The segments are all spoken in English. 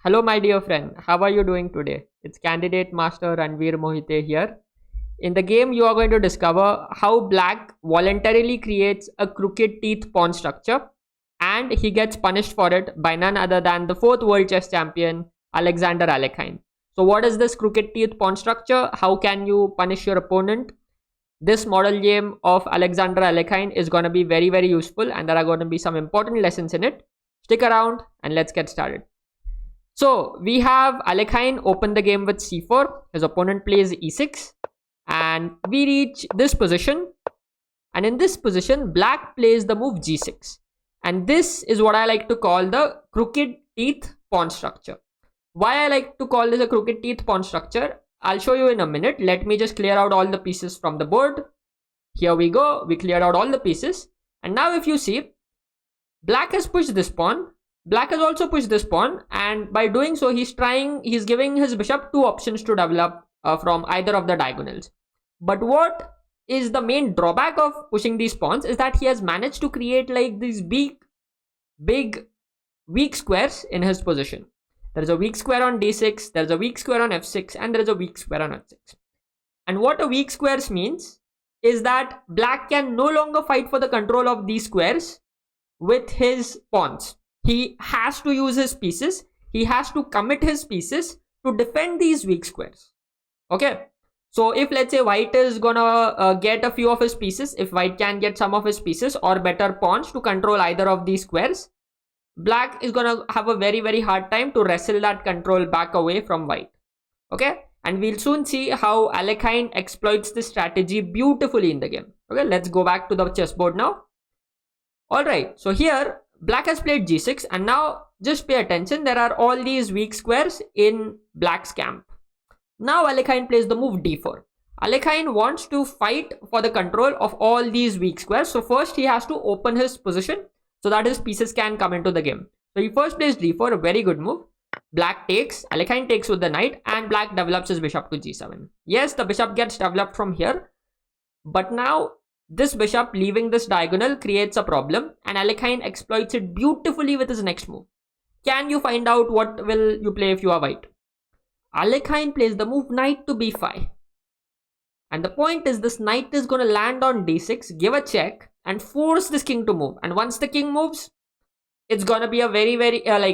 Hello, my dear friend. How are you doing today? It's candidate master Ranveer Mohite here. In the game, you are going to discover how Black voluntarily creates a crooked teeth pawn structure and he gets punished for it by none other than the fourth world chess champion, Alexander Alekhine. So, what is this crooked teeth pawn structure? How can you punish your opponent? This model game of Alexander Alekhine is going to be very, very useful, and there are going to be some important lessons in it. Stick around and let's get started. So we have Alekhine open the game with c4. His opponent plays e6 and we reach this position. And in this position, Black plays the move g6. And this is what I like to call the crooked teeth pawn structure. Why I like to call this a crooked teeth pawn structure, I'll show you in a minute. Let me just clear out all the pieces from the board. Here we go. We cleared out all the pieces. And now if you see, Black has pushed this pawn. Black has also pushed this pawn, and by doing so, he's giving his bishop two options to develop from either of the diagonals. But what is the main drawback of pushing these pawns is that he has managed to create like these big weak squares in his position. There is a weak square on d6, there is a weak square on f6, and there is a weak square on h6. And what a weak squares means is that Black can no longer fight for the control of these squares with his pawns. He has to use his pieces. He has to commit his pieces to defend these weak squares. Okay. So if let's say White is gonna get a few of his pieces, if White can get some of his pieces or better pawns to control either of these squares, Black is gonna have a very, very hard time to wrestle that control back away from White. Okay. And we'll soon see how Alekhine exploits this strategy beautifully in the game. Okay. Let's go back to the chessboard now. Alright. So here, Black has played g6 and now just pay attention, there are all these weak squares in Black's camp. Now Alekhine plays the move d4. Alekhine wants to fight for the control of all these weak squares. So first he has to open his position so that his pieces can come into the game. So he first plays d4, a very good move. Black takes, Alekhine takes with the knight and Black develops his bishop to g7. Yes, the bishop gets developed from here, but now this bishop leaving this diagonal creates a problem and Alekhine exploits it beautifully with his next move. Can you find out what will you play if you are White? Alekhine plays the move knight to b5. And the point is this knight is going to land on d6, give a check and force this king to move. And once the king moves, it's going to be a very,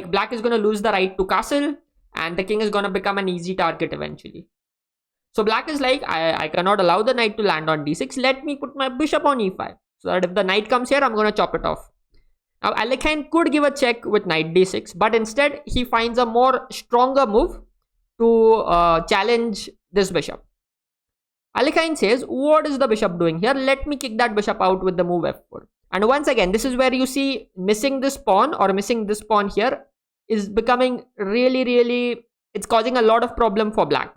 Black is going to lose the right to castle and the king is going to become an easy target eventually. So Black is like, I cannot allow the knight to land on d6. Let me put my bishop on e5. So that if the knight comes here, I'm going to chop it off. Now Alekhine could give a check with knight d6. But instead, he finds a more stronger move to challenge this bishop. Alekhine says, what is the bishop doing here? Let me kick that bishop out with the move f4. And once again, this is where you see missing this pawn or missing this pawn here is becoming really, it's causing a lot of problem for Black.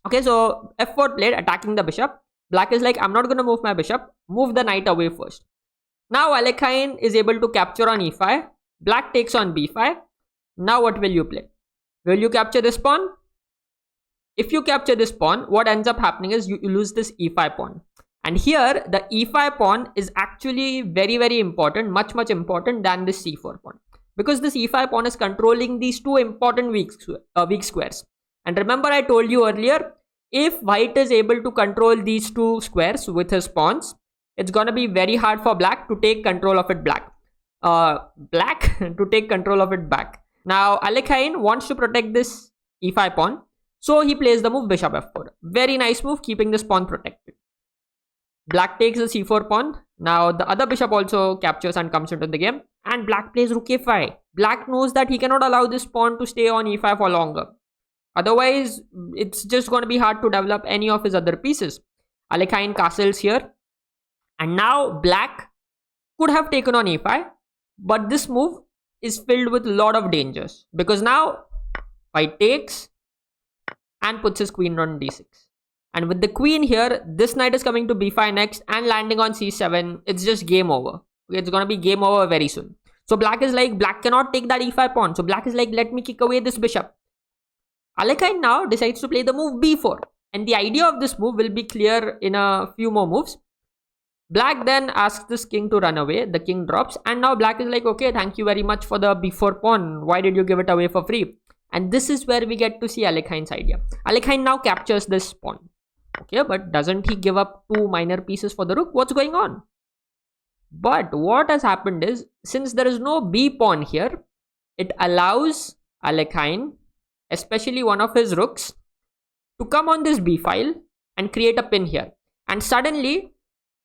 Okay, so f4 played, attacking the bishop. Black is like, I'm not going to move my bishop. Move the knight away first. Now Alekhine is able to capture on e5. Black takes on b5. Now what will you play? Will you capture this pawn? If you capture this pawn, what ends up happening is you lose this e5 pawn. And here, the e5 pawn is actually very important, much important than this c4 pawn. Because this e5 pawn is controlling these two important weak squares. And remember I told you earlier, if White is able to control these two squares with his pawns, it's going to be very hard for Black to take control of it back. To take control of it back. Now Alekhine wants to protect this e5 pawn. So he plays the move bishop f4. Very nice move, keeping this pawn protected. Black takes the c4 pawn. Now the other bishop also captures and comes into the game. And Black plays rook a5. Black knows that he cannot allow this pawn to stay on e5 for longer. Otherwise, it's just going to be hard to develop any of his other pieces. Alekhine castles here. And now Black could have taken on e5. But this move is filled with a lot of dangers. Because now White takes and puts his queen on d6. And with the queen here, this knight is coming to b5 next and landing on c7. It's just game over. It's going to be game over very soon. So Black is like, Black cannot take that e5 pawn. So Black is like, let me kick away this bishop. Alekhine now decides to play the move b4. And the idea of this move will be clear in a few more moves. Black then asks this king to run away. The king drops. And now Black is like, okay, thank you very much for the b4 pawn. Why did you give it away for free? And this is where we get to see Alekhine's idea. Alekhine now captures this pawn. Okay, but doesn't he give up 2 minor pieces for the rook? What's going on? But what has happened is, since there is no b pawn here, it allows Alekhine, especially one of his rooks, to come on this b file and create a pin here. And suddenly,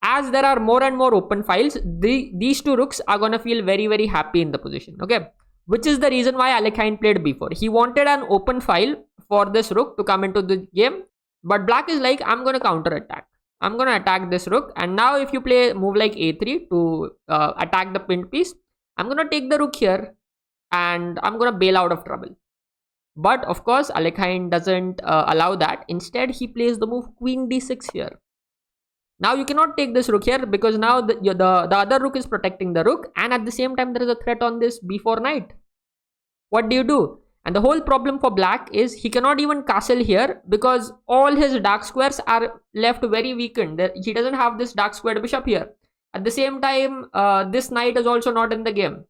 as there are more and more open files, these two rooks are gonna feel very, very happy in the position. Okay, which is the reason why Alekhine played b4. He wanted an open file for this rook to come into the game, but black is like, I'm gonna counter attack. I'm gonna attack this rook, and now if you play move like a3 to attack the pinned piece, I'm gonna take the rook here and I'm gonna bail out of trouble. But of course, Alekhine doesn't allow that. Instead, he plays the move queen d6 here. Now you cannot take this rook here because now the other rook is protecting the rook, and at the same time there is a threat on this b4 knight. What do you do? And the whole problem for black is he cannot even castle here because all his dark squares are left very weakened. He doesn't have this dark squared bishop here. At the same time, this knight is also not in the game.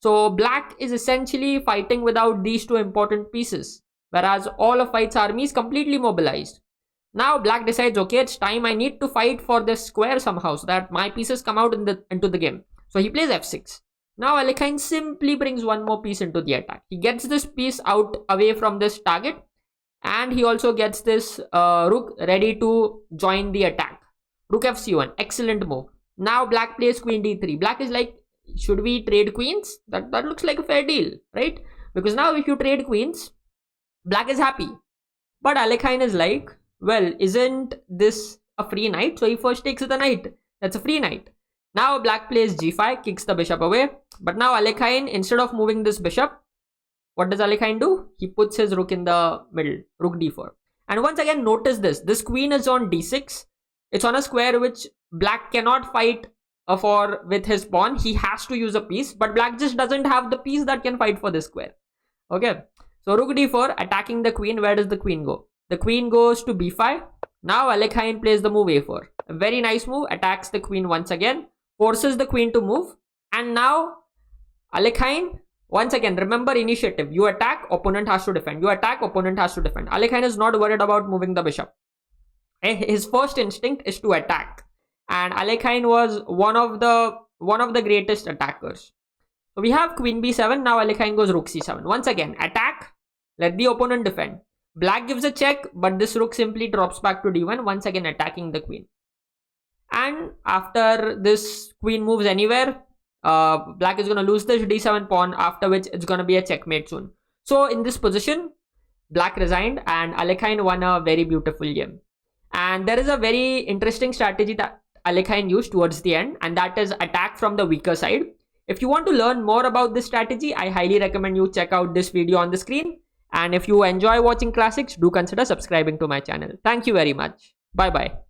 So black is essentially fighting without these two important pieces, whereas all of white's army is completely mobilized. Now black decides, okay, it's time, I need to fight for this square somehow so that my pieces come out into the game. So he plays f6. Now Alekhine simply brings one more piece into the attack. He gets this piece out away from this target, and he also gets this rook ready to join the attack. Rook fc1, excellent move. Now black plays queen d3. Black is like, should we trade queens? That looks like a fair deal, right? Because now if you trade queens, black is happy. But Alekhine is like, well, isn't this a free knight? So he first takes the knight. That's a free knight. Now black plays g5, kicks the bishop away. But now Alekhine, instead of moving this bishop, what does Alekhine do? He puts his rook in the middle, rook d4. And once again, notice this queen is on d6. It's on a square which black cannot fight for with his pawn. He has to use a piece, but black just doesn't have the piece that can fight for this square. Okay, so rook d4, attacking the queen. Where does the queen go? The queen goes to b5. Now Alekhine plays the move a4. A very nice move, attacks the queen once again, forces the queen to move. And now Alekhine, once again, remember initiative. You attack, opponent has to defend. You attack, opponent has to defend. Alekhine is not worried about moving the bishop. His first instinct is to attack. And Alekhine was one of the greatest attackers. So we have queen b7. Now Alekhine goes rook c7. Once again, attack, let the opponent defend. Black gives a check, but this rook simply drops back to d1, once again attacking the queen. And after this queen moves anywhere, black is going to lose this d7 pawn, after which it's going to be a checkmate soon. So in this position, black resigned and Alekhine won a very beautiful game. And there is a very interesting strategy that Alekhine used towards the end, and that is attack from the weaker side. If you want to learn more about this strategy, I highly recommend you check out this video on the screen. And if you enjoy watching classics, do consider subscribing to my channel. Thank you very much. Bye bye.